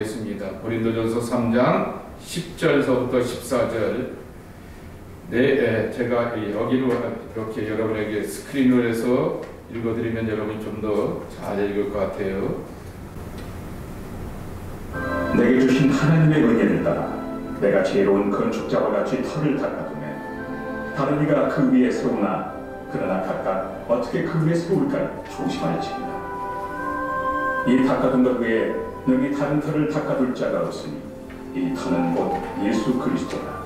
있습니다. 고린도전서 3장 10절서부터 14절. 제가 여기로 이렇게 여러분에게 스크린으로 해서 읽어드리면 여러분이 좀 더 잘 읽을 것 같아요. 내게 주신 하나님의 은혜를 따라 내가 지혜로운 건축자와 같이 터를 닦아두매 다른 이가 그 위에 세우나 그러나 각각 어떻게 그 위에 세울까 조심할지니라. 이 닦아둔 것 외에 능히 다른 터를 닦아둘 자가 없으니 이 터는 곧 예수 그리스도라.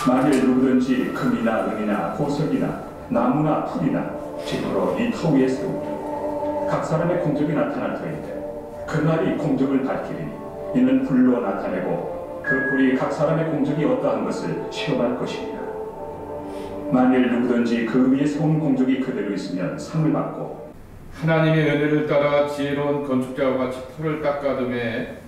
만일 누구든지 금이나 은이나 보석이나 나무나 풀이나 집으로 이 터 위에 세우니 각 사람의 공적이 나타날 터인데 그날이 공적을 밝히리니 이는 불로 나타내고 그 불이 각 사람의 공적이 어떠한 것을 시험할 것이니라. 만일 누구든지 그 위에 세운 공적이 그대로 있으면 상을 받고 하나님의 은혜를 따라 지혜로운 건축자와 같이 터를 닦아둠에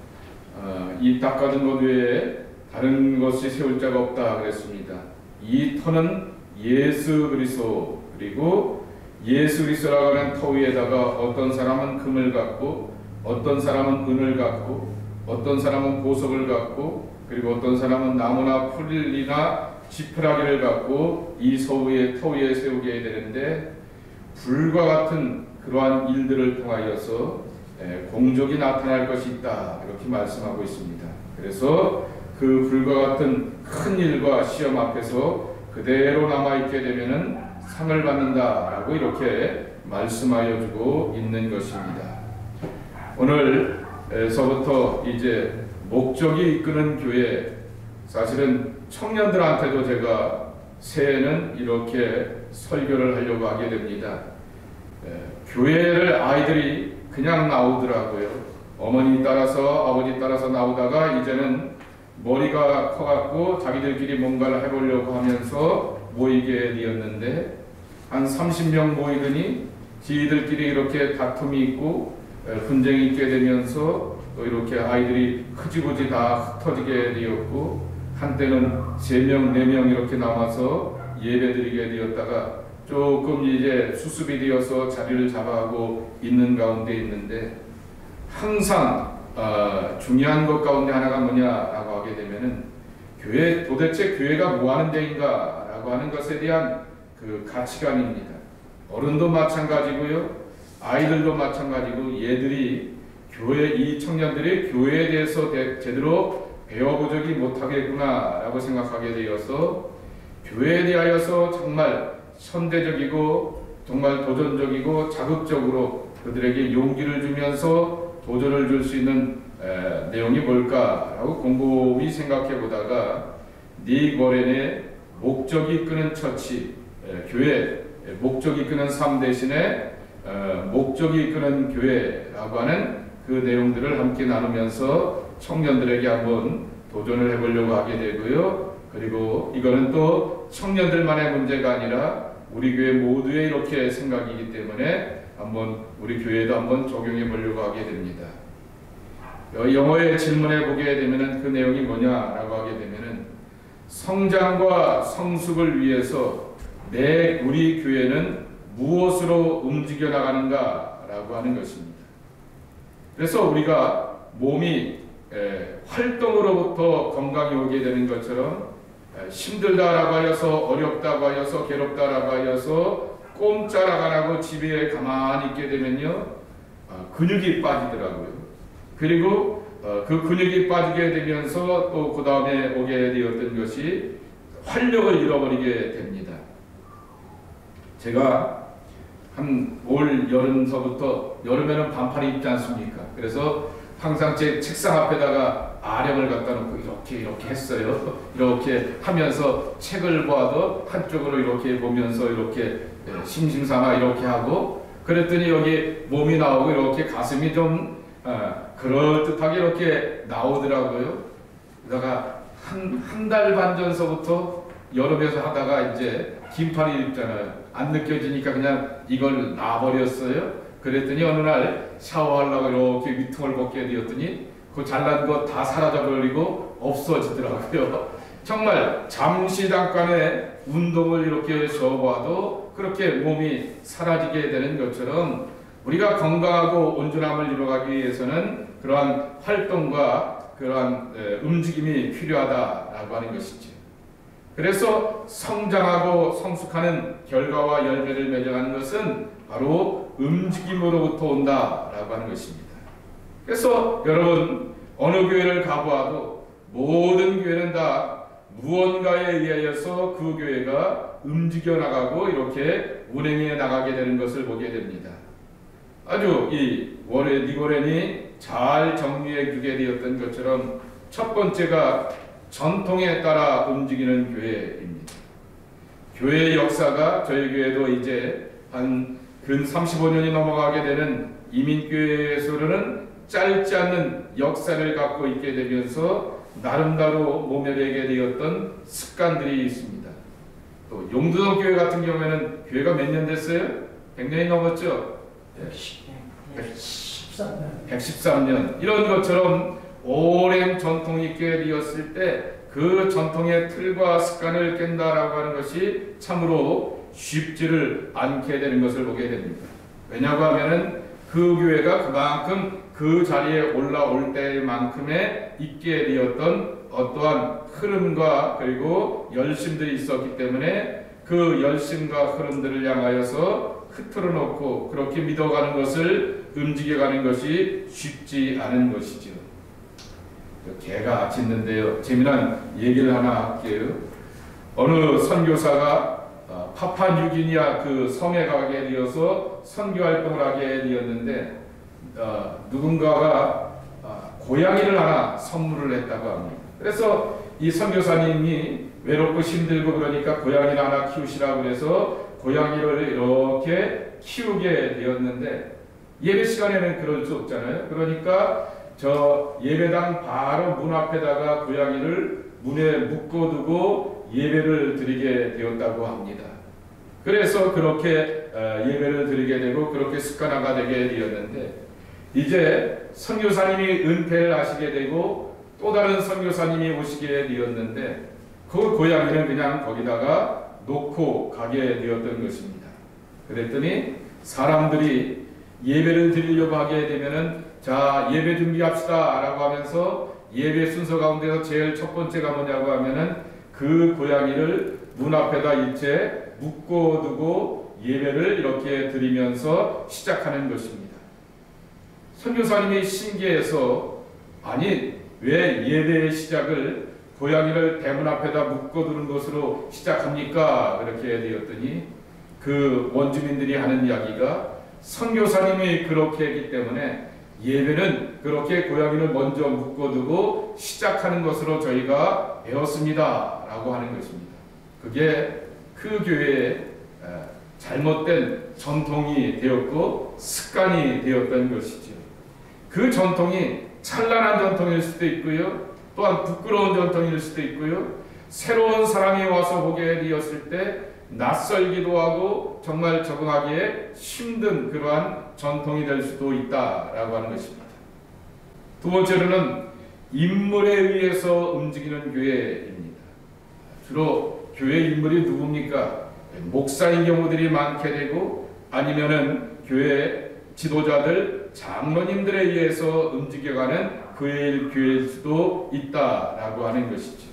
이 닦아둔 것 외에 다른 것이 세울 자가 없다 그랬습니다. 이 터는 예수 그리스도, 그리고 예수 그리스도라고 하는 터 위에다가 어떤 사람은 금을 갖고 어떤 사람은 은을 갖고 어떤 사람은 보석을 갖고 그리고 어떤 사람은 나무나 풀이나 지푸라기를 갖고 이 터 위에 세우게 되는데, 불과 같은 그러한 일들을 통하여서 공적이 나타날 것이 있다 이렇게 말씀하고 있습니다. 그래서 그 불과 같은 큰 일과 시험 앞에서 그대로 남아있게 되면은 상을 받는다라고 이렇게 말씀하여 주고 있는 것입니다. 오늘서부터 이제 목적이 이끄는 교회, 사실은 청년들한테도 제가 새해에는 이렇게 설교를 하려고 하게 됩니다. 교회를 아이들이 그냥 나오더라고요. 어머니 따라서 아버지 따라서 나오다가 이제는 머리가 커갖고 자기들끼리 뭔가를 해보려고 하면서 모이게 되었는데, 한 30명 모이더니 지들끼리 이렇게 다툼이 있고 분쟁이 있게 되면서 또 이렇게 아이들이 흐지부지 다 흩어지게 되었고, 한때는 3명, 4명 이렇게 남아서 예배드리게 되었다가 조금 이제 수습이 되어서 자리를 잡아가고 있는 가운데 있는데, 항상 중요한 것 가운데 하나가 뭐냐라고 하게 되면은 도대체 교회가 뭐 하는 데인가 라고 하는 것에 대한 그 가치관입니다. 어른도 마찬가지고요, 아이들도 마찬가지고, 이 청년들이 교회에 대해서 제대로 배워본 적이 못하겠구나 라고 생각하게 되어서 교회에 대하여서 정말 현대적이고 정말 도전적이고 자극적으로 그들에게 용기를 주면서 도전을 줄 수 있는 내용이 뭘까라고 곰곰이 생각해 보다가 닉 워렌의 목적이 이끄는 처치, 교회, 목적이 이끄는 삶 대신에 목적이 이끄는 교회라고 하는 그 내용들을 함께 나누면서 청년들에게 한번 도전을 해보려고 하게 되고요. 그리고 이거는 또 청년들만의 문제가 아니라 우리 교회 모두의 이렇게 생각이기 때문에 한번 우리 교회도 한번 적용해 보려고 하게 됩니다. 영어에 질문해 보게 되면은 그 내용이 뭐냐라고 하게 되면은 성장과 성숙을 위해서 우리 교회는 무엇으로 움직여 나가는가라고 하는 것입니다. 그래서 우리가 몸이 활동으로부터 건강이 오게 되는 것처럼 힘들다라고 하여서 어렵다고 하여서 괴롭다라고 하여서 꼼짝을 안 하고 집에 가만히 있게 되면요, 근육이 빠지더라고요. 그리고 그 근육이 빠지게 되면서 또 그 다음에 오게 되었던 것이 활력을 잃어버리게 됩니다. 제가 한 올 여름서부터, 여름에는 반팔이 입지 않습니까? 그래서 항상 제 책상 앞에다가 아령을 갖다 놓고 이렇게 했어요. 이렇게 하면서 책을 봐도 한쪽으로 이렇게 보면서 이렇게 심심삼아 이렇게 하고, 그랬더니 여기 몸이 나오고 이렇게 가슴이 좀 그럴듯하게 이렇게 나오더라고요. 그러다가 한 달 반 전서부터 여름에서 하다가 이제 긴팔이 입잖아요. 안 느껴지니까 그냥 이걸 놔버렸어요. 그랬더니 어느 날 샤워하려고 이렇게 위통을 벗게 되었더니 그 잘난 거 다 사라져버리고 없어지더라고요. 정말 잠시 잠깐의 운동을 이렇게 쉬어봐도 그렇게 몸이 사라지게 되는 것처럼 우리가 건강하고 온전함을 이루어가기 위해서는 그러한 활동과 그러한 움직임이 필요하다라고 하는 것이죠. 그래서 성장하고 성숙하는 결과와 열매를 맺어가는 것은 바로 움직임으로부터 온다라고 하는 것입니다. 그래서 여러분, 어느 교회를 가보아도 모든 교회는 다 무언가에 의하여서 그 교회가 움직여 나가고 이렇게 운행해 나가게 되는 것을 보게 됩니다. 아주 이 니고렌이 잘 정리해 주게 되었던 것처럼 첫 번째가 전통에 따라 움직이는 교회입니다. 교회의 역사가 저희 교회도 이제 한 근 35년이 넘어가게 되는 이민교회에서는 짧지 않은 역사를 갖고 있게 되면서 나름대로 모면하게 되었던 습관들이 있습니다. 또 용두동 교회 같은 경우에는 교회가 몇 년 됐어요? 100년이 넘었죠? 113년. 이런 것처럼 오랜 전통이 있게 되었을 때 그 전통의 틀과 습관을 깬다라고 하는 것이 참으로 쉽지를 않게 되는 것을 보게 됩니다. 왜냐고 하면은 그 교회가 그만큼 그 자리에 올라올 때만큼의 있게 되었던 어떠한 흐름과 그리고 열심들이 있었기 때문에 그 열심과 흐름들을 향하여서 흐트러 놓고 그렇게 믿어가는 것을 움직여가는 것이 쉽지 않은 것이죠. 개가 짖는데요. 재미난 얘기를 하나 할게요. 어느 선교사가 파푸아뉴기니아 그 섬에 가게 되어서 선교 활동을 하게 되었는데 누군가가 고양이를 하나 선물을 했다고 합니다. 그래서 이 선교사님이 외롭고 힘들고 그러니까 고양이를 하나 키우시라고 해서 고양이를 이렇게 키우게 되었는데 예배 시간에는 그럴 수 없잖아요. 그러니까 저 예배당 바로 문 앞에다가 고양이를 문에 묶어두고 예배를 드리게 되었다고 합니다. 그래서 그렇게 예배를 드리게 되고 그렇게 습관화가 되게 되었는데 이제 선교사님이 은퇴를 하시게 되고 또 다른 선교사님이 오시게 되었는데 그 고양이는 그냥 거기다가 놓고 가게 되었던 것입니다. 그랬더니 사람들이 예배를 드리려고 하게 되면은 자, 예배 준비합시다 라고 하면서 예배 순서 가운데서 제일 첫 번째가 뭐냐고 하면은 그 고양이를 문 앞에다 일체 묶어두고 예배를 이렇게 드리면서 시작하는 것입니다. 선교사님이 신기해서 아니 왜 예배의 시작을 고양이를 대문 앞에다 묶어두는 것으로 시작합니까? 그렇게 되었더니 그 원주민들이 하는 이야기가 선교사님이 그렇게 했기 때문에 예배는 그렇게 고양이를 먼저 묶어두고 시작하는 것으로 저희가 배웠습니다 라고 하는 것입니다. 그게 그 교회의 잘못된 전통이 되었고 습관이 되었던 것이죠. 그 전통이 찬란한 전통일 수도 있고요, 또한 부끄러운 전통일 수도 있고요, 새로운 사람이 와서 보게 되었을 때 낯설기도 하고 정말 적응하기에 힘든 그러한 전통이 될 수도 있다라고 하는 것입니다. 두 번째로는 인물에 의해서 움직이는 교회입니다. 주로 교회 인물이 누굽니까? 목사인 경우들이 많게 되고 아니면은 교회 지도자들, 장로님들에 의해서 움직여가는 교회일 수도 있다라고 하는 것이죠.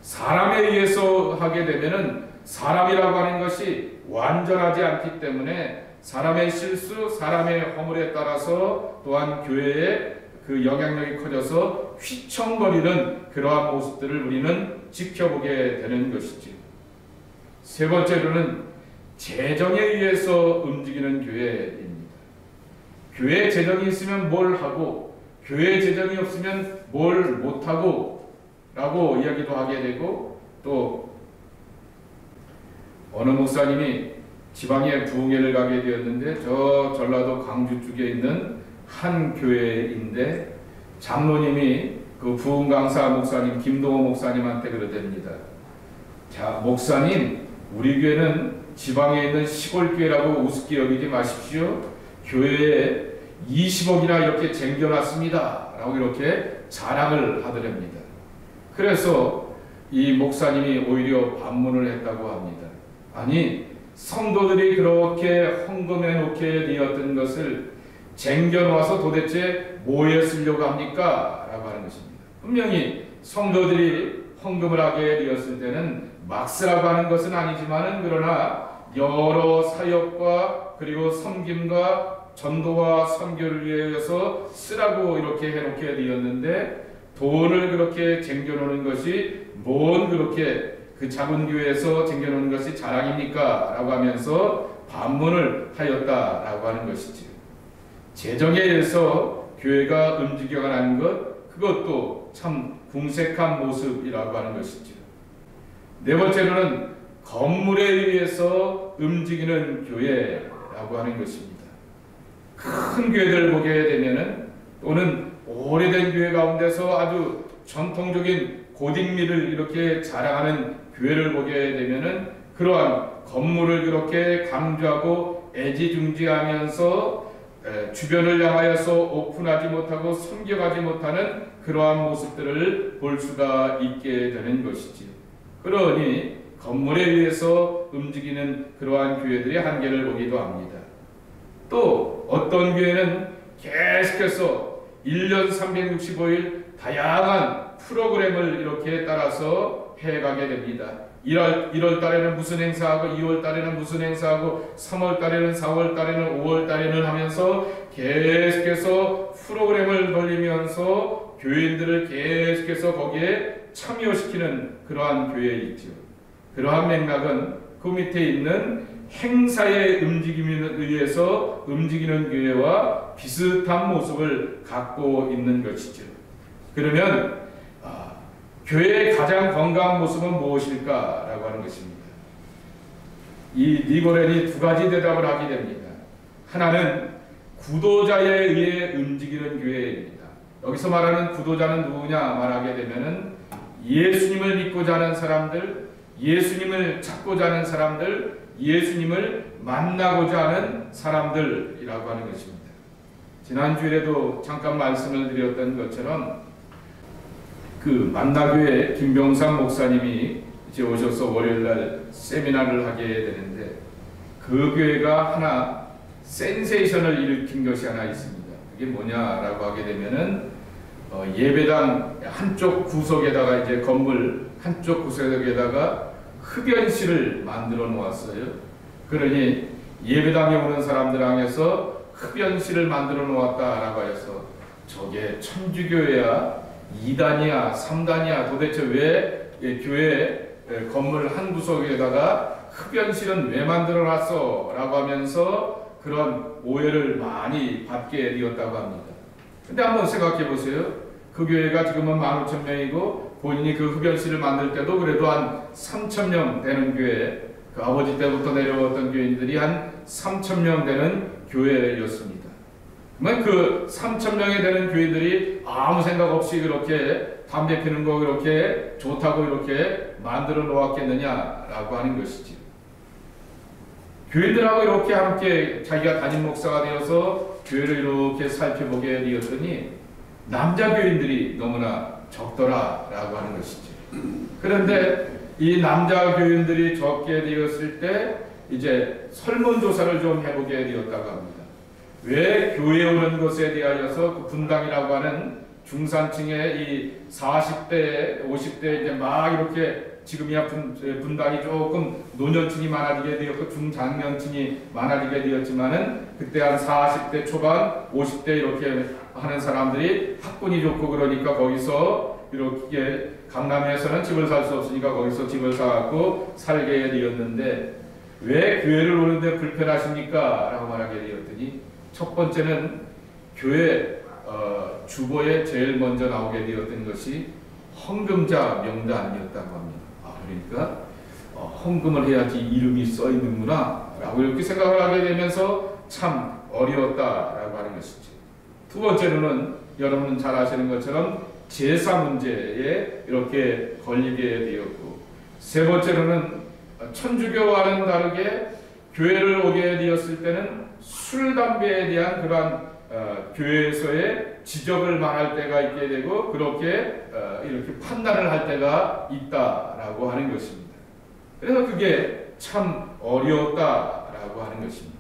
사람에 의해서 하게 되면은 사람이라고 하는 것이 완전하지 않기 때문에 사람의 실수, 사람의 허물에 따라서 또한 교회의 그 영향력이 커져서 휘청거리는 그러한 모습들을 우리는 지켜보게 되는 것이지. 세 번째로는 재정에 의해서 움직이는 교회입니다. 교회 재정이 있으면 뭘 하고 교회 재정이 없으면 뭘 못하고 라고 이야기도 하게 되고 또 어느 목사님이 지방에 부흥회를 가게 되었는데 저 전라도 광주 쪽에 있는 한 교회인데 장로님이 그 부흥 강사 목사님 김동호 목사님한테 그러답니다. 자, 목사님, 우리 교회는 지방에 있는 시골 교회라고 우습게 여기지 마십시오. 교회에 20억이나 이렇게 쟁겨놨습니다 라고 이렇게 자랑을 하더랍니다. 그래서 이 목사님이 오히려 반문을 했다고 합니다. 아니, 성도들이 그렇게 헌금해 놓게 되었던 것을 쟁겨놓아서 도대체 뭐에 쓰려고 합니까? 라고 하는 것입니다. 분명히 성도들이 헌금을 하게 되었을 때는 막 쓰라고 하는 것은 아니지만은, 그러나 여러 사역과 그리고 섬김과 전도와 선교를 위해서 쓰라고 이렇게 해놓게 되었는데, 돈을 그렇게 쟁겨놓는 것이 뭔 그렇게 그 작은 교회에서 쟁겨놓는 것이 자랑입니까? 라고 하면서 반문을 하였다라고 하는 것이지요. 재정에 의해서 교회가 움직여가는 것, 그것도 참 궁색한 모습이라고 하는 것이지요. 네 번째로는 건물에 의해서 움직이는 교회라고 하는 것입니다. 큰 교회들 보게 되면은, 또는 오래된 교회 가운데서 아주 전통적인 고딕미를 이렇게 자랑하는 교회를 보게 되면은, 그러한 건물을 그렇게 강조하고 애지중지하면서 주변을 향하여서 오픈하지 못하고 섬겨가지 못하는 그러한 모습들을 볼 수가 있게 되는 것이지요. 그러니 건물에 의해서 움직이는 그러한 교회들의 한계를 보기도 합니다. 또 어떤 교회는 계속해서 1년 365일 다양한 프로그램을 이렇게 따라서 해가게 됩니다. 1월 달에는 무슨 행사하고, 2월 달에는 무슨 행사하고, 3월 달에는, 4월 달에는, 5월 달에는 하면서 계속해서 프로그램을 돌리면서 교인들을 계속해서 거기에 참여시키는 그러한 교회에 있죠. 그러한 맥락은 그 밑에 있는 행사의 움직임에 의해서 움직이는 교회와 비슷한 모습을 갖고 있는 것이죠. 그러면 교회의 가장 건강한 모습은 무엇일까라고 하는 것입니다. 이 니고렌이 두 가지 대답을 하게 됩니다. 하나는 구도자에 의해 움직이는 교회입니다. 여기서 말하는 구도자는 누구냐 말하게 되면은 예수님을 믿고자 하는 사람들, 예수님을 찾고자 하는 사람들, 예수님을 만나고자 하는 사람들이라고 하는 것입니다. 지난주에도 잠깐 말씀을 드렸던 것처럼 그 만나교회 김병삼 목사님이 이제 오셔서 월요일날 세미나를 하게 되는데, 그 교회가 하나 센세이션을 일으킨 것이 하나 있습니다. 그게 뭐냐라고 하게 되면은 예배당 한쪽 구석에다가, 이제 건물 한쪽 구석에다가 흡연실을 만들어 놓았어요. 그러니 예배당에 오는 사람들 향해서 흡연실을 만들어 놓았다라고 해서 저게 천주교회야, 2단이야, 3단이야, 도대체 왜 교회 건물 한 구석에다가 흡연실은 왜 만들어 놨어? 라고 하면서 그런 오해를 많이 받게 되었다고 합니다. 근데 한번 생각해 보세요. 그 교회가 지금은 15,000명이고 본인이 그 흡연실을 만들 때도 그래도 한 3,000명 되는 교회, 그 아버지 때부터 내려왔던 교인들이 한 3,000명 되는 교회였습니다. 그러면 그 3,000명이 되는 교인들이 아무 생각 없이 그렇게 담배 피는 거 그렇게 좋다고 이렇게 만들어 놓았겠느냐라고 하는 것이지. 교인들하고 이렇게 함께 자기가 담임 목사가 되어서 교회를 이렇게 살펴보게 되었더니 남자 교인들이 너무나 적더라라고 하는 것이지. 그런데 이 남자 교인들이 적게 되었을 때 이제 설문조사를 좀 해보게 되었다고 합니다. 왜 교회에 오는 것에 대하여서 그 분당이라고 하는 중산층의 이 40대, 50대 이제 막 이렇게 지금이야 분당이 조금 노년층이 많아지게 되었고 중장년층이 많아지게 되었지만은 그때 한 40대 초반, 50대 이렇게 하는 사람들이 학군이 좋고 그러니까 거기서 이렇게 강남에서는 집을 살 수 없으니까 거기서 집을 사갖고 살게 되었는데 왜 교회를 오는데 불편하십니까? 라고 말하게 되었더니 첫 번째는 교회 주보에 제일 먼저 나오게 되었던 것이 헌금자 명단이었다고 합니다. 그러니까 헌금을 해야지 이름이 써 있는구나 라고 이렇게 생각을 하게 되면서 참 어려웠다라고 하는 것이죠. 두 번째로는 여러분은 잘 아시는 것처럼 제사 문제에 이렇게 걸리게 되었고, 세 번째로는 천주교와는 다르게 교회를 오게 되었을 때는 술, 담배에 대한 그러한 교회에서의 지적을 말할 때가 있게 되고 그렇게 이렇게 판단을 할 때가 있다라고 하는 것입니다. 그래서 그게 참 어려웠다라고 하는 것입니다.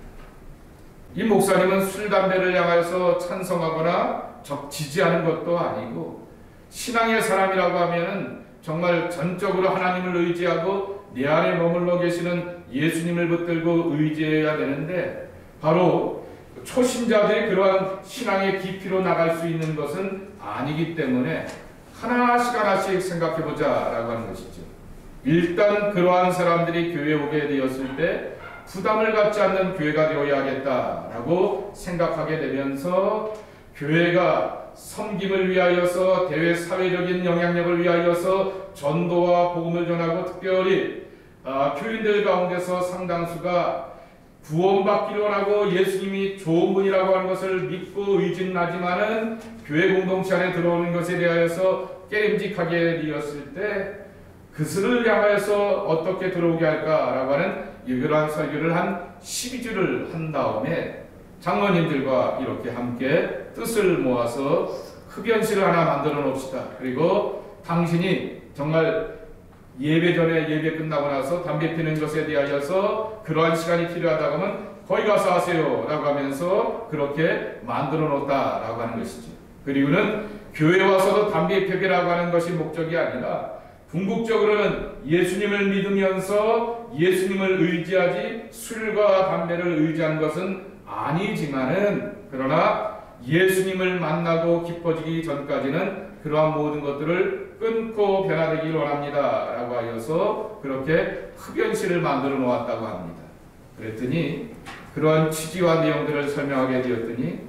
이 목사님은 술, 담배를 향해서 찬성하거나 지지하는 것도 아니고 신앙의 사람이라고 하면은 정말 전적으로 하나님을 의지하고 내 안에 머물러 계시는 예수님을 붙들고 의지해야 되는데 바로 초신자들이 그러한 신앙의 깊이로 나갈 수 있는 것은 아니기 때문에 하나씩 생각해보자 라고 하는 것이죠. 일단 그러한 사람들이 교회에 오게 되었을 때 부담을 갖지 않는 교회가 되어야겠다라고 생각하게 되면서 교회가 섬김을 위하여서 대외 사회적인 영향력을 위하여서 전도와 복음을 전하고 특별히 교인들 가운데서 상당수가 구원받기로 하고 예수님이 좋은 분이라고 하는 것을 믿고 의진하지만은 교회 공동체 안에 들어오는 것에 대하여서 깨림직하게 되었을 때 그들을 향하여서 어떻게 들어오게 할까라고 하는 이러한 설교를 한 12주를 한 다음에 장로님들과 이렇게 함께 뜻을 모아서 흡연실을 하나 만들어 놓읍시다. 그리고 당신이 정말 예배 전에 예배 끝나고 나서 담배 피는 것에 대하여서 그러한 시간이 필요하다고 하면 거기 가서 하세요 라고 하면서 그렇게 만들어 놓았다라고 하는 것이죠. 그리고는 교회 와서도 담배 폐기라고 하는 것이 목적이 아니라 궁극적으로는 예수님을 믿으면서 예수님을 의지하지 술과 담배를 의지한 것은 아니지만은 그러나 예수님을 만나고 기뻐지기 전까지는 그러한 모든 것들을 끊고 변화되길 원합니다 라고 하여서 그렇게 흡연실을 만들어 놓았다고 합니다. 그랬더니 그러한 취지와 내용들을 설명하게 되었더니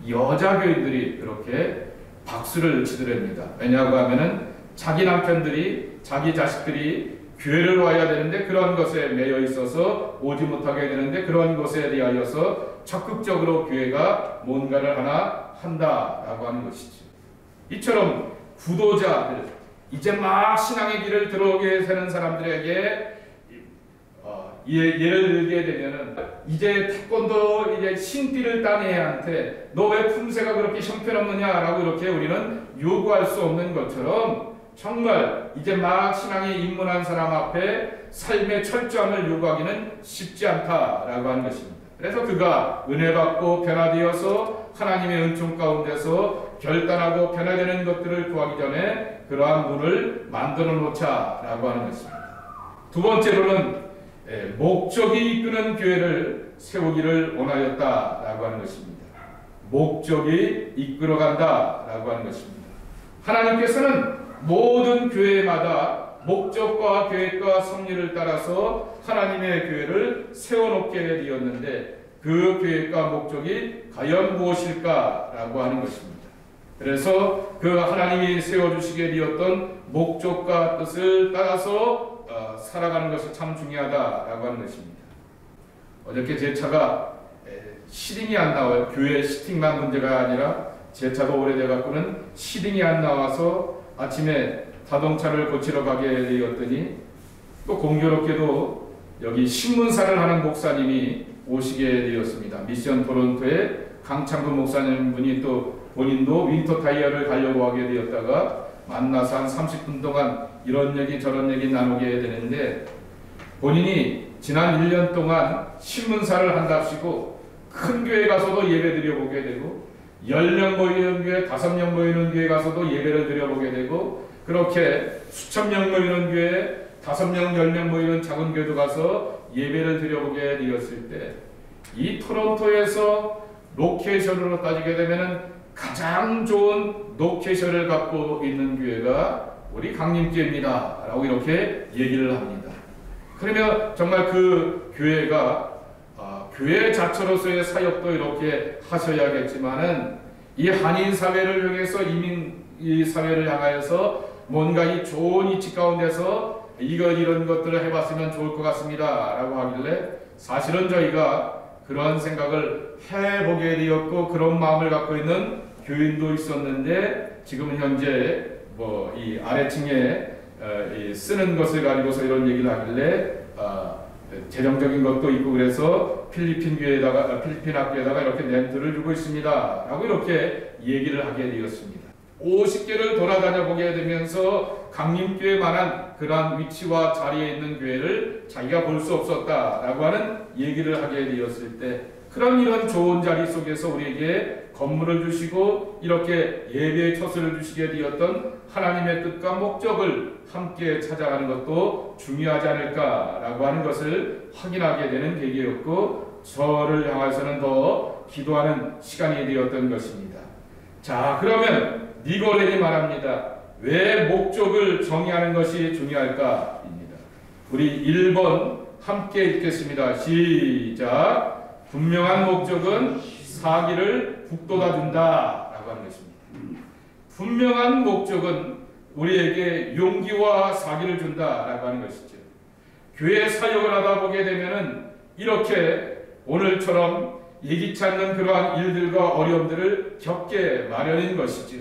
여자 교인들이 그렇게 박수를 치더랍니다. 왜냐하고 하면은 자기 남편들이 자기 자식들이 교회를 와야 되는데 그런 것에 매여 있어서 오지 못하게 되는데 그런 것에 대하여서 적극적으로 교회가 뭔가를 하나 한다라고 하는 것이죠. 이처럼 구도자들, 이제 막 신앙의 길을 들어오게 되는 사람들에게 예를 들게 되면은 이제 태권도 이제 신띠를 딴 애한테 너 왜 품새가 그렇게 형편없느냐라고 이렇게 우리는 요구할 수 없는 것처럼 정말 이제 막 신앙에 입문한 사람 앞에 삶의 철저함을 요구하기는 쉽지 않다라고 하는 것입니다. 그래서 그가 은혜 받고 변화되어서 하나님의 은총 가운데서 결단하고 변화되는 것들을 구하기 전에 그러한 문을 만들어 놓자라고 하는 것입니다. 두 번째로는 목적이 이끄는 교회를 세우기를 원하였다라고 하는 것입니다. 목적이 이끌어간다라고 하는 것입니다. 하나님께서는 모든 교회마다 목적과 계획과 섭리를 따라서 하나님의 교회를 세워놓게 되었는데 그 계획과 목적이 과연 무엇일까라고 하는 것입니다. 그래서 그 하나님이 세워주시게 되었던 목적과 뜻을 따라서 살아가는 것이 참 중요하다라고 하는 것입니다. 어저께 제 차가 시딩이 안 나와요. 교회 시팅만 문제가 아니라 제 차가 오래돼 갖고는 시딩이 안 나와서 아침에 자동차를 고치러 가게 되었더니 또 공교롭게도 여기 신문사를 하는 목사님이 오시게 되었습니다. 미션 토론토의 강창구 목사님 분이 또 본인도 윈터 타이어를 가려고 하게 되었다가 만나서 한 30분 동안 이런 얘기 저런 얘기 나누게 되는데 본인이 지난 1년 동안 신문사를 한답시고 큰 교회 가서도 예배 드려보게 되고 10명 모이는 교회, 5명 모이는 교회 가서도 예배를 드려보게 되고 그렇게 수천 명 모이는 교회, 5명, 10명 모이는 작은 교회도 가서 예배를 드려보게 되었을 때 이 토론토에서 로케이션으로 따지게 되면은 가장 좋은 로케이션을 갖고 있는 교회가 우리 강림교회입니다 라고 이렇게 얘기를 합니다. 그러면 정말 그 교회가 교회 자체로서의 사역도 이렇게 하셔야겠지만은 이 한인 사회를 향해서 이민 이 사회를 향하여서 뭔가 이 좋은 이치 가운데서 이런 것들을 해봤으면 좋을 것 같습니다 라고 하길래 사실은 저희가 그런 생각을 해보게 되었고 그런 마음을 갖고 있는 교인도 있었는데 지금 현재 뭐 이 아래층에 쓰는 것을 가지고서 이런 얘기를 하길래 재정적인 것도 있고 그래서 필리핀 학교에다가 이렇게 렌트를 주고 있습니다 라고 이렇게 얘기를 하게 되었습니다. 50개를 돌아다녀 보게 되면서 강림교회만한 그러한 위치와 자리에 있는 교회를 자기가 볼 수 없었다라고 하는 얘기를 하게 되었을 때, 그런 이런 좋은 자리 속에서 우리에게 건물을 주시고 이렇게 예배의 처소를 주시게 되었던 하나님의 뜻과 목적을 함께 찾아가는 것도 중요하지 않을까라고 하는 것을 확인하게 되는 계기였고, 저를 향해서는 더 기도하는 시간이 되었던 것입니다. 자, 그러면 니고레이 말합니다. 왜 목적을 정의하는 것이 중요할까입니다. 우리 1번 함께 읽겠습니다. 시작. 분명한 목적은 사기를 북돋아 준다라고 하는 것입니다. 분명한 목적은 우리에게 용기와 사기를 준다라고 하는 것이죠. 교회 사역을 하다 보게 되면은 이렇게 오늘처럼 예기치 않는 그러한 일들과 어려움들을 겪게 마련인 것이죠.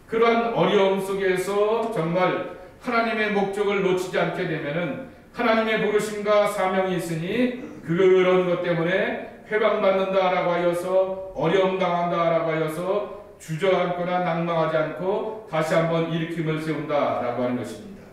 그러한 어려움 속에서 정말 하나님의 목적을 놓치지 않게 되면은 하나님의 부르심과 사명이 있으니 그런 것 때문에 회방받는다라고 하여서 어려움 당한다라고 하여서 주저앉거나 낭망하지 않고 다시 한번 일으킴을 세운다라고 하는 것입니다.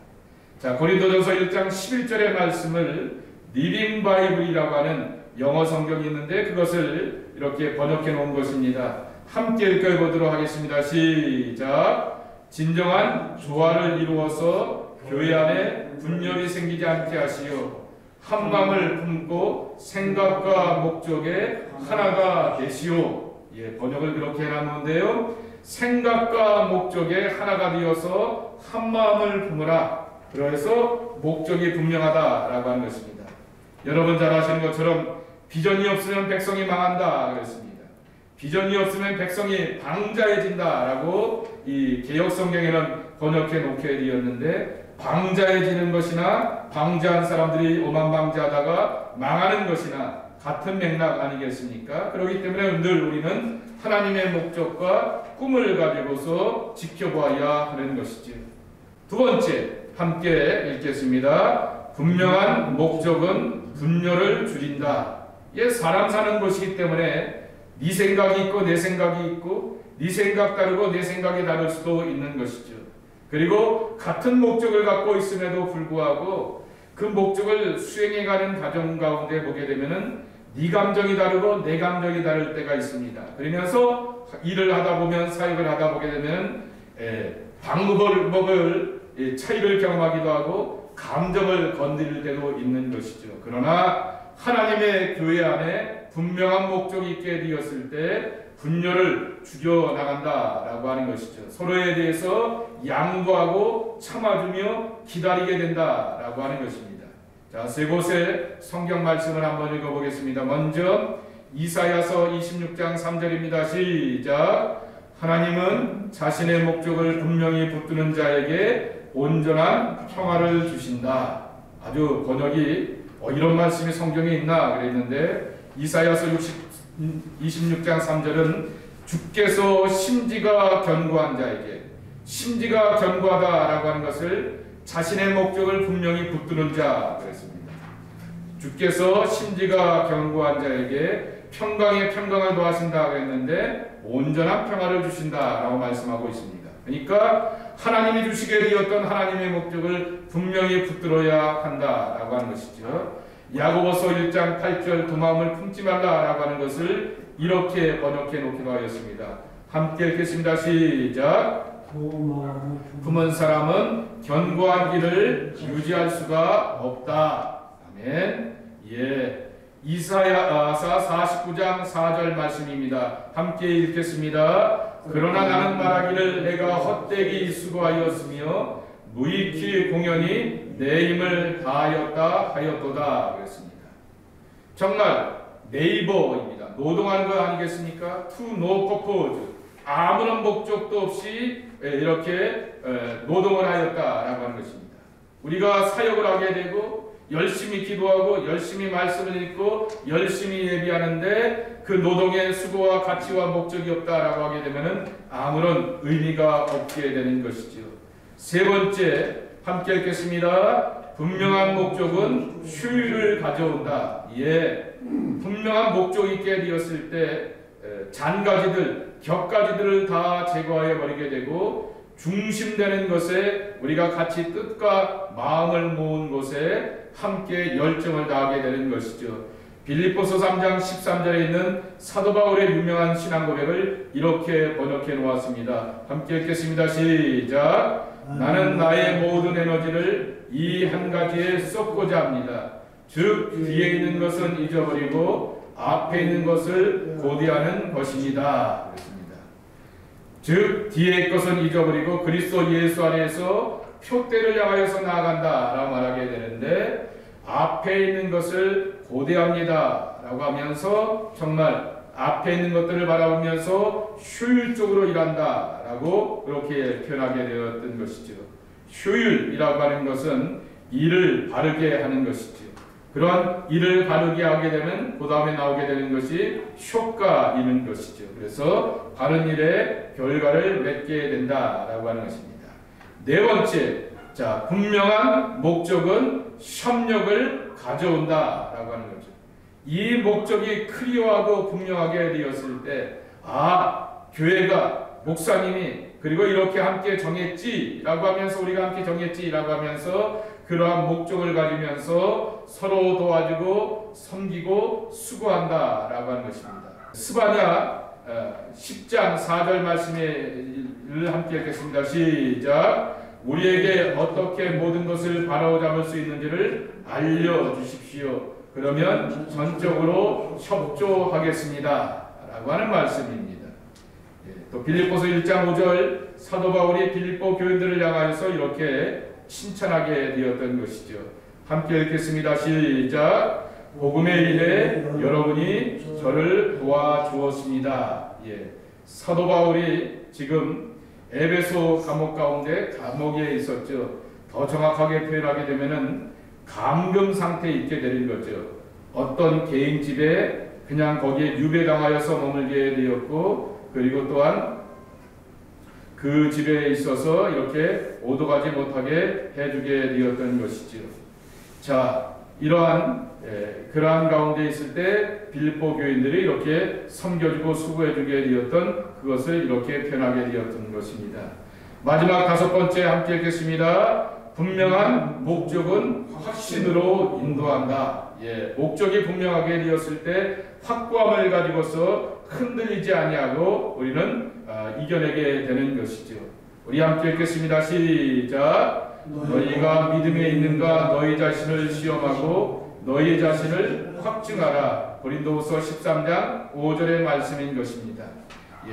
자, 고린도전서 1장 11절의 말씀을 리빙 바이블이라고 하는 영어 성경이 있는데 그것을 이렇게 번역해 놓은 것입니다. 함께 읽어보도록 하겠습니다. 시작. 진정한 조화를 이루어서 교회 안에 분열이 생기지 않게 하시오. 한 마음을 품고 생각과 목적에 하나가 되시오. 예, 번역을 그렇게 해놨는데요. 생각과 목적에 하나가 되어서 한 마음을 품으라. 그래서 목적이 분명하다라고 하는 것입니다. 여러분 잘 아시는 것처럼 비전이 없으면 백성이 망한다 그랬습니다. 비전이 없으면 백성이 방자해진다라고 이 개역 성경에는 번역해 놓게 되었는데, 방자해지는 것이나 방자한 사람들이 오만방자하다가 망하는 것이나 같은 맥락 아니겠습니까? 그렇기 때문에 늘 우리는 하나님의 목적과 꿈을 가지고서 지켜봐야 하는 것이죠. 두 번째 함께 읽겠습니다. 분명한 목적은 분열을 줄인다. 예, 사람 사는 것이기 때문에 네 생각이 있고 내 생각이 있고 네 생각 다르고 내 생각이 다를 수도 있는 것이죠. 그리고 같은 목적을 갖고 있음에도 불구하고 그 목적을 수행해가는 과정 가운데 보게 되면은 네 감정이 다르고 내 감정이 다를 때가 있습니다. 그러면서 일을 하다 보면 사역을 하다 보게 되면 방법을 차이를 경험하기도 하고 감정을 건드릴 때도 있는 것이죠. 그러나 하나님의 교회 안에 분명한 목적이 있게 되었을 때 분열을 죽여나간다라고 하는 것이죠. 서로에 대해서 양보하고 참아주며 기다리게 된다라고 하는 것입니다. 자, 세 곳의 성경 말씀을 한번 읽어보겠습니다. 먼저 이사야서 26장 3절입니다. 시작. 하나님은 자신의 목적을 분명히 붙드는 자에게 온전한 평화를 주신다. 아주 번역이 이런 말씀이 성경에 있나 그랬는데, 이사야서 26장 3절은 주께서 심지가 견고한 자에게, 심지가 견고하다라고 하는 것을 자신의 목적을 분명히 붙드는 자 그랬습니다. 주께서 심지가 견고한 자에게 평강에 평강을 더하신다 그랬는데 온전한 평화를 주신다라고 말씀하고 있습니다. 그러니까 하나님이 주시게 되었던 하나님의 목적을 분명히 붙들어야 한다라고 하는 것이죠. 야고보서 1장 8절 두 마음을 품지 말라라고 하는 것을 이렇게 번역해 놓기로 하였습니다. 함께 읽겠습니다. 시작. 품은 사람은 견고한 길을 유지할 수가 없다. 아멘. 예. 이사야서 49장 4절 말씀입니다. 함께 읽겠습니다. 그러나 나는 말하기를 내가 헛되이 수고하였으며 무익히 공연히 내 힘을 다하였다 하였도다 그랬습니다. 정말 네이버입니다. 노동하는 거 아니겠습니까? To no purpose. 아무런 목적도 없이 이렇게 노동을 하였다라고 하는 것입니다. 우리가 사역을 하게 되고 열심히 기도하고 열심히 말씀을 읽고 열심히 예비하는데 그 노동의 수고와 가치와 목적이 없다라고 하게 되면은 아무런 의미가 없게 되는 것이죠. 세 번째 함께 읽겠습니다. 분명한 목적은 휴일을 가져온다. 예, 분명한 목적이 있게 되었을 때 잔가지들, 격가지들을 다 제거해 버리게 되고 중심되는 것에 우리가 같이 뜻과 마음을 모은 곳에 함께 열정을 다하게 되는 것이죠. 빌립보서 3장 13절에 있는 사도 바울의 유명한 신앙 고백을 이렇게 번역해 놓았습니다. 함께 읽겠습니다. 시작. 나는 나의 모든 에너지를 이 한 가지에 쏟고자 합니다. 즉 뒤에 있는 것은 잊어버리고 앞에 있는 것을 고대하는 것입니다. 그렇습니다. 즉 뒤에 것은 잊어버리고 그리스도 예수 안에서 표대를 향하여서 나아간다 라고 말하게 되는데, 앞에 있는 것을 고대합니다 라고 하면서 정말 앞에 있는 것들을 바라보면서 효율적으로 일한다 라고 그렇게 표현하게 되었던 것이죠. 효율이라고 하는 것은 일을 바르게 하는 것이죠. 그런 일을 바르게 하게 되면 그 다음에 나오게 되는 것이 효과이는 것이죠. 그래서 바른 일의 결과를 맺게 된다라고 하는 것입니다. 네 번째, 자, 분명한 목적은 협력을 가져온다라고 하는 거죠. 이 목적이 클리어하고 분명하게 되었을 때, 교회가 목사님이 그리고 이렇게 함께 정했지라고 하면서 우리가 함께 정했지라고 하면서 그러한 목적을 가지면서 서로 도와주고 섬기고 수고한다라고 하는 것입니다. 스바냐 10장 4절 말씀을 함께 읽겠습니다. 시작. 우리에게 어떻게 모든 것을 바로잡을 수 있는지를 알려주십시오. 그러면 전적으로 협조하겠습니다 라고 하는 말씀입니다. 또 빌립보서 1장 5절 사도 바울이 빌립보 교인들을 향하여서 이렇게 칭찬하게 되었던 것이죠. 함께 읽겠습니다. 시작. 복음의 일에 여러분이 저를 도와주었습니다. 사도 바울이 지금 에베소 감옥 가운데 감옥에 있었죠. 더 정확하게 표현하게 되면은 감금 상태에 있게 되는 거죠. 어떤 개인 집에 그냥 거기에 유배당하여서 머물게 되었고, 그리고 또한 그 집에 있어서 이렇게 오도가지 못하게 해주게 되었던 것이죠. 자, 그러한 가운데 있을 때 빌립보 교인들이 이렇게 섬겨주고 수고해주게 되었던 그것을 이렇게 표현하게 되었던 것입니다. 마지막 다섯 번째 함께 읽겠습니다. 분명한 목적은 확신으로 인도한다. 목적이 분명하게 되었을 때 확고함을 가지고서 흔들리지 아니하고 우리는 이겨내게 되는 것이죠. 우리 함께 읽겠습니다. 시작. 너희가 믿음에 있는가 너희 자신을 시험하고 너희 자신을 확증하라. 고린도후서 13장 5절의 말씀인 것입니다.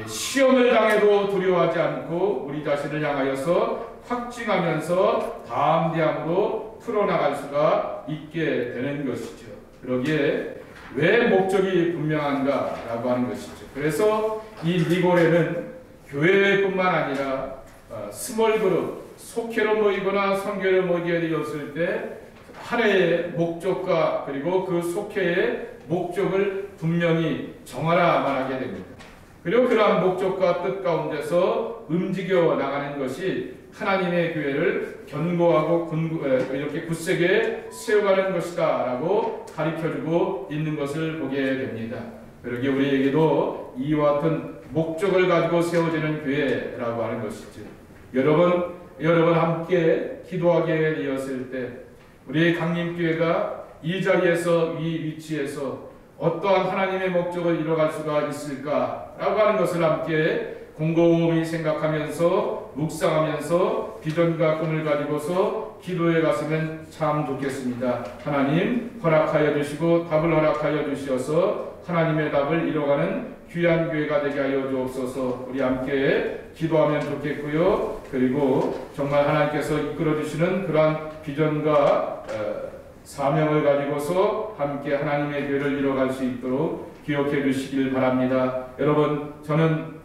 시험을 당해도 두려워하지 않고 우리 자신을 향하여서 확증하면서 담대함으로 풀어나갈 수가 있게 되는 것이죠. 그러기에 왜 목적이 분명한가라고 하는 것이죠. 그래서 이 리고레는 교회뿐만 아니라 스몰 그룹, 속회로 모이거나 선교로 모이게 되었을 때 하나의 목적과 그리고 그 속회의 목적을 분명히 정하라 말하게 됩니다. 그리고 그러한 목적과 뜻 가운데서 움직여 나가는 것이 하나님의 교회를 견고하고 이렇게 굳세게 세워가는 것이다 라고 가르쳐주고 있는 것을 보게 됩니다. 그러기에 우리에게도 이와 같은 목적을 가지고 세워지는 교회라고 하는 것이죠. 여러분 함께 기도하게 되었을 때 우리 강림교회가 이 자리에서 이 위치에서 어떠한 하나님의 목적을 이뤄갈 수가 있을까라고 하는 것을 함께 곰곰이 생각하면서 묵상하면서 비전과 꿈을 가지고서 기도해 갔으면 참 좋겠습니다. 하나님 허락하여 주시고 답을 허락하여 주시어서 하나님의 답을 이뤄가는 귀한 교회가 되게 하여 주옵소서. 우리 함께 기도하면 좋겠고요. 그리고 정말 하나님께서 이끌어 주시는 그러한 비전과 사명을 가지고서 함께 하나님의 교회를 이뤄갈 수 있도록 기억해 주시길 바랍니다. 여러분, 저는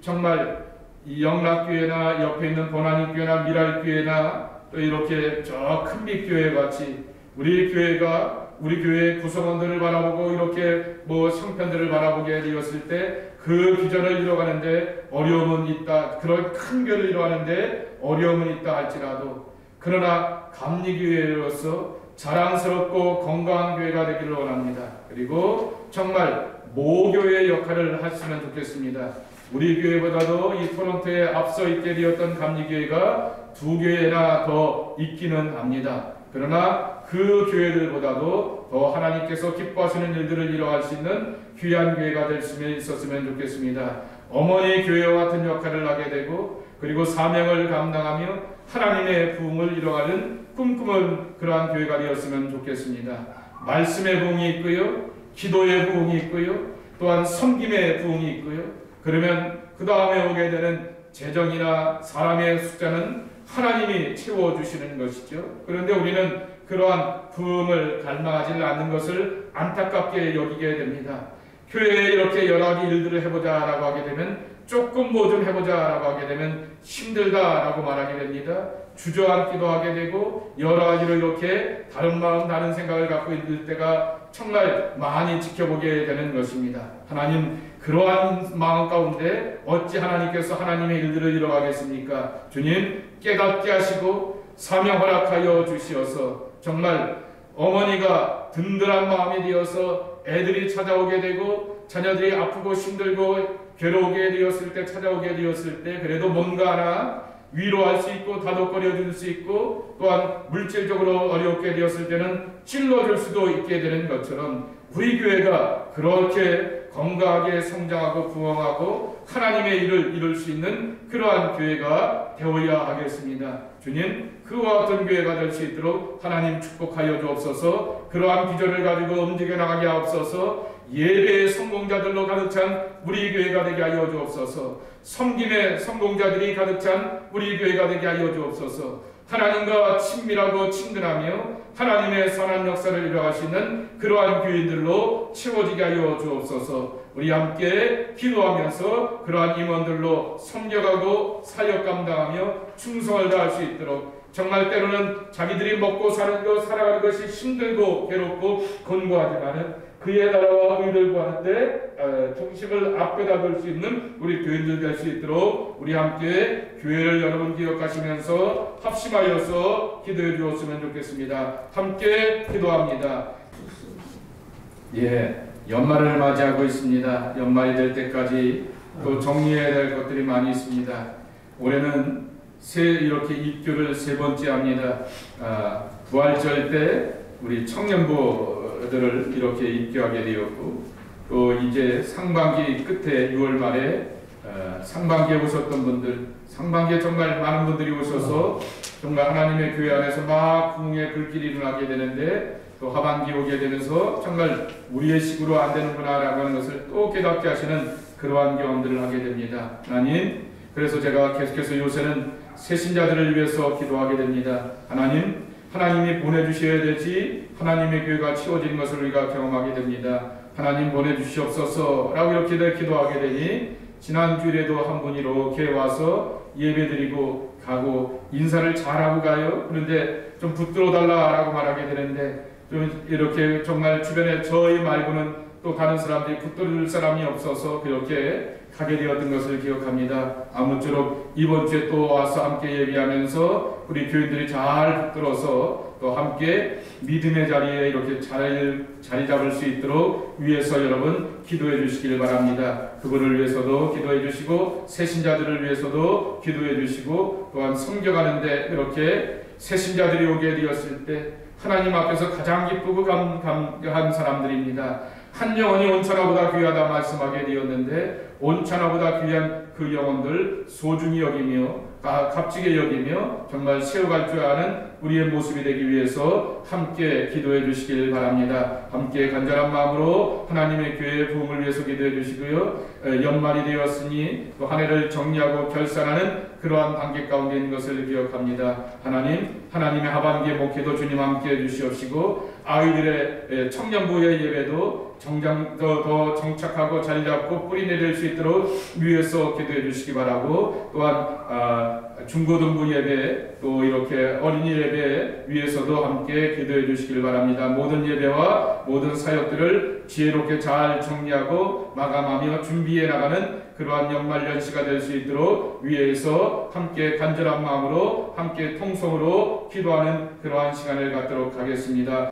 정말 이 영락교회나 옆에 있는 bonanim교회나 미랄교회나 또 이렇게 저 큰빛교회 같이 우리 교회 구성원들을 바라보고 이렇게 형편들을 바라보게 되었을 때 그 비전을 이뤄가는데 어려움은 있다. 그런 큰 교회를 이뤄가는데 어려움은 있다 할지라도 그러나 감리교회로서 자랑스럽고 건강한 교회가 되기를 원합니다. 그리고 정말 모교의 어머니의 역할을 하시면 좋겠습니다. 우리 교회보다도 이 토론토에 앞서 있게 되었던 감리교회가 2교회나 더 있기는 합니다. 그러나 그 교회들보다도 더 하나님께서 기뻐하시는 일들을 이뤄갈 수 있는 귀한 교회가 될 수 있었으면 좋겠습니다. 어머니 교회와 같은 역할을 하게 되고 그리고 사명을 감당하며 하나님의 부흥을 이뤄가는 꿈꾸는 그러한 교회가 되었으면 좋겠습니다. 말씀의 부흥이 있고요, 기도의 부흥이 있고요, 또한 섬김의 부흥이 있고요. 그러면 그 다음에 오게 되는 재정이나 사람의 숫자는 하나님이 채워주시는 것이죠. 그런데 우리는 그러한 부흥을 갈망하지 않는 것을 안타깝게 여기게 됩니다. 교회에 이렇게 여러 가지 일들을 해보자라고 하게 되면, 조금 뭐 좀 해보자라고 하게 되면 힘들다라고 말하게 됩니다. 주저앉기도 하게 되고 여러 가지로 이렇게 다른 마음 다른 생각을 갖고 있을 때가 정말 많이 지켜보게 되는 것입니다. 하나님, 그러한 마음 가운데 어찌 하나님께서 하나님의 일들을 이뤄가겠습니까? 주님, 깨닫게 하시고 사명 허락하여 주시어서 정말 어머니가 든든한 마음이 되어서 애들이 찾아오게 되고 자녀들이 아프고 힘들고 괴로우게 되었을 때, 찾아오게 되었을 때 그래도 뭔가 하나 위로할 수 있고 다독거려 줄 수 있고, 또한 물질적으로 어렵게 되었을 때는 찔러줄 수도 있게 되는 것처럼 우리 교회가 그렇게 건강하게 성장하고 부흥하고 하나님의 일을 이룰 수 있는 그러한 교회가 되어야 하겠습니다. 주님, 그와 같은 교회가 될 수 있도록 하나님 축복하여 주옵소서. 그러한 비전을 가지고 움직여 나가게 하옵소서. 예배의 성공자들로 가득 찬 우리 교회가 되게 하여 주옵소서. 섬김의 성공자들이 가득 찬 우리 교회가 되게 하여 주옵소서. 하나님과 친밀하고 친근하며 하나님의 선한 역사를 이뤄가시는 그러한 교인들로 채워지게 하여 주옵소서. 우리 함께 기도하면서 그러한 임원들로 섬겨가고 사역 감당하며 충성을 다할 수 있도록, 정말 때로는 자기들이 먹고 살아가는 것이 힘들고 괴롭고 곤고하지만은 그의 나라와 의를 구하는 데 중심을 앞에다 둘 수 있는 우리 교인들 될 수 있도록 우리 함께 교회를 여러분 기억하시면서 합심하여서 기도해 주었으면 좋겠습니다. 함께 기도합니다. 예, 연말을 맞이하고 있습니다. 연말이 될 때까지 또 정리해야 될 것들이 많이 있습니다. 올해는 이렇게 입교를 3번째 합니다. 부활절 때 우리 청년부들을 이렇게 입교하게 되었고, 또 이제 상반기 끝에 6월 말에 상반기에 오셨던 분들, 상반기에 정말 많은 분들이 오셔서 정말 하나님의 교회 안에서 막 부흥의 불길이 일어나게 되는데, 또 하반기 오게 되면서 정말 우리의 식으로 안 되는구나 라고 하는 것을 또 깨닫게 하시는 그러한 경험들을 하게 됩니다. 하나님, 그래서 제가 계속해서 요새는 새신자들을 위해서 기도하게 됩니다. 하나님, 하나님이 보내주셔야 되지 하나님의 교회가 치워지는 것을 우리가 경험하게 됩니다. 하나님 보내주시옵소서 라고 이렇게 기도하게 되니, 지난주일에도 한 분이 이렇게 와서 예배드리고 가고 인사를 잘하고 가요. 그런데 좀 붙들어 달라라고 말하게 되는데, 좀 이렇게 정말 주변에 저희 말고는 또 다른 사람들이 붙들을 사람이 없어서 그렇게 가게 되었던 것을 기억합니다. 아무쪼록 이번 주에 또 와서 함께 예배하면서 우리 교인들이 잘 붙들어서 또 함께 믿음의 자리에 이렇게 자리 잡을 수 있도록 위해서 여러분 기도해 주시길 바랍니다. 그분을 위해서도 기도해 주시고 새신자들을 위해서도 기도해 주시고, 또한 섬겨가는데 이렇게 새신자들이 오게 되었을 때 하나님 앞에서 가장 기쁘고 감격한 사람들입니다. 한 영혼이 온천하보다 귀하다 말씀하게 되었는데, 온천하보다 귀한 그 영혼들 소중히 여기며 값지게 여기며 정말 세워갈 줄 아는 우리의 모습이 되기 위해서 함께 기도해 주시길 바랍니다. 함께 간절한 마음으로 하나님의 교회의 부흥을 위해서 기도해 주시고요. 연말이 되었으니 또 한 해를 정리하고 결산하는 그러한 단계 가운데 있는 것을 기억합니다. 하나님, 하나님의 하반기의 목회도 주님 함께 해주시옵시고, 아이들의 청년부의 예배도 더 정착하고 자리 잡고 뿌리 내릴 수 있도록 위해서 기도해 주시기 바라고, 또한 중고등부 예배 또 이렇게 어린이 예배 위해서도 함께 기도해 주시길 바랍니다. 모든 예배와 모든 사역들을 지혜롭게 잘 정리하고 마감하며 준비해 나가는 그러한 연말연시가 될 수 있도록 위에서 함께 간절한 마음으로 함께 통성으로 기도하는 그러한 시간을 갖도록 하겠습니다.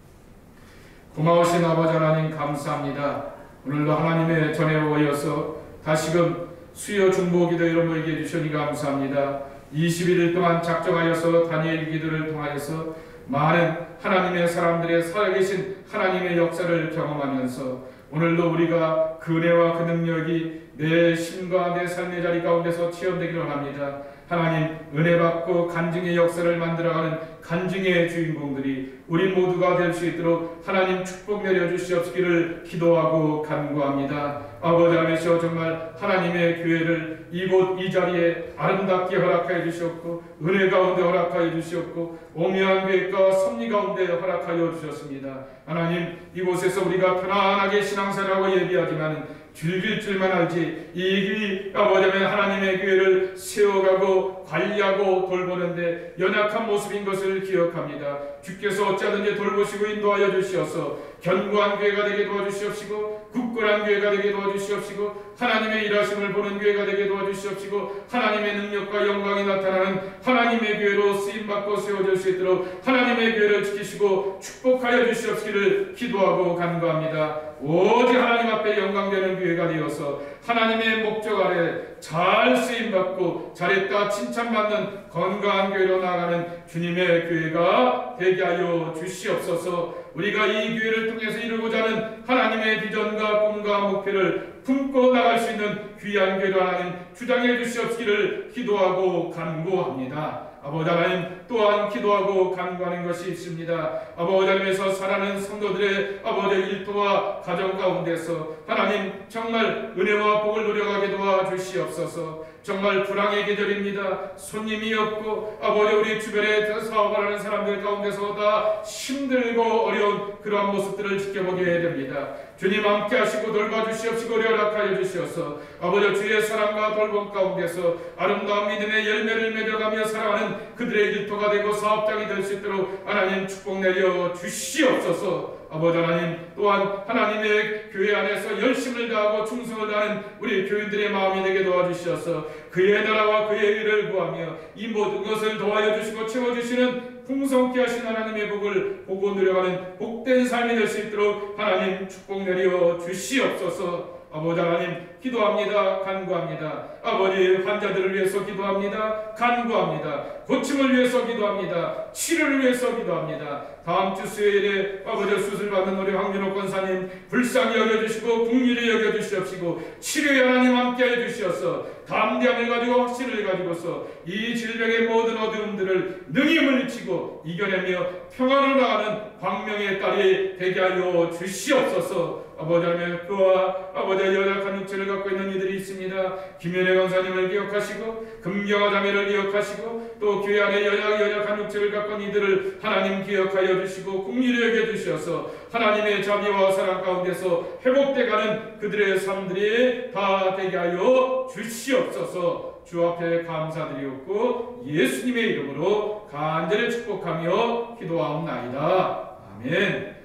고마우신 아버지 하나님 감사합니다. 오늘도 하나님의 전에 오여서 다시금 수요 중보 기도 이런 걸 얘기해 주시니 감사합니다. 21일 동안 작정하여서 다니엘 기도를 통하여서 많은 하나님의 사람들의 살아계신 하나님의 역사를 경험하면서 오늘도 우리가 그 은혜와 그 능력이 내 심과 내 삶의 자리 가운데서 체험되기를 합니다. 하나님 은혜 받고 간증의 역사를 만들어가는 간증의 주인공들이 우리 모두가 될 수 있도록 하나님 축복 내려주시옵기를 기도하고 간구합니다. 아버지 하나님이시여 정말 하나님의 교회를 이곳 이 자리에 아름답게 허락하여 주셨고 은혜 가운데 허락하여 주셨고 오묘한 계획과 섭리 가운데 허락하여 주셨습니다. 하나님 이곳에서 우리가 편안하게 신앙생활하고 예비하지만 즐길 줄만 알지 이 아버지 하나님의 교회를 세워가고 관리하고 돌보는데 연약한 모습인 것을 기억합니다. 주께서 어찌하든지 돌보시고 인도하여 주시어서 견고한 교회가 되게 도와주시옵시고 굳건한 교회가 되게 도와주시옵시고 하나님의 일하심을 보는 교회가 되게 도와주시옵시고 하나님의 능력과 영광이 나타나는 하나님의 교회로 쓰임받고 세워질 수 있도록 하나님의 교회를 지키시고 축복하여 주시옵기를 기도하고 간구합니다. 오직 하나님 앞에 영광되는 교회가 되어서 하나님의 목적 아래 잘 쓰임받고 잘했다 칭찬받는 건강한 교회로 나아가는 주님의 교회가 되게 하여 주시옵소서. 우리가 이 교회를 통해서 이루고자 하는 하나님의 비전과 꿈과 목표를 품고 나갈 수 있는 귀한 교회로 하나님 주장해 주시옵기를 기도하고 간구합니다. 아버지 하나님 또한 기도하고 간구하는 것이 있습니다. 아버지 하나님에서 살아가는 성도들의 아버지 일터와 가정 가운데서 하나님 정말 은혜와 복을 누려가게 도와주시옵소서. 정말 불황의 계절입니다. 손님이 없고 아버지 우리 주변에 사업을 하는 사람들 가운데서 다 힘들고 어려운 그러한 모습들을 지켜보게 됩니다. 주님 함께 하시고 돌봐주시옵시고 허락하여 주시어서 아버지 주의 사랑과 돌봄 가운데서 아름다운 믿음의 열매를 맺어가며 살아가는 그들의 일터가 되고 사업장이 될 수 있도록 하나님 축복 내려 주시옵소서. 아버지 하나님 또한 하나님의 교회 안에서 열심을 다하고 충성을 다하는 우리 교인들의 마음이 되게 도와주셔서 그의 나라와 그의 의를 구하며 이 모든 것을 도와여 주시고 채워주시는 풍성케 하신 하나님의 복을 보고 누려가는 복된 삶이 될 수 있도록 하나님 축복 내려 주시옵소서. 아버지 하나님 기도합니다. 간구합니다. 아버지 환자들을 위해서 기도합니다. 간구합니다. 고침을 위해서 기도합니다. 치료를 위해서 기도합니다. 다음 주 수요일에 아버지 수술 받는 우리 황준호 권사님 불쌍히 여겨주시고 긍휼히 여겨주시옵시고 치료에 하나님 함께하여 주시어서 담대함을 가지고 확신을 가지고서 이 질병의 모든 어두움들을 능히 물리치고 이겨내며 평안으로 나가는 광명의 딸이 되게 하여 주시옵소서. 아버지 하나님 그와 아버지 연약한 육체를 갖고 있는 이들이 있습니다. 김현애 권사님을 기억하시고 금경화 자매를 기억하시고 또 교회 안에 연약한 육체를 갖고 있는 이들을 하나님 기억하여 주시고 긍휼히 여겨주셔서 하나님의 자비와 사랑 가운데서 회복돼가는 그들의 삶들이 다 되게 하여 주시옵소서. 주 앞에 감사드리옵고 예수님의 이름으로 간절히 축복하며 기도하옵나이다. 아멘.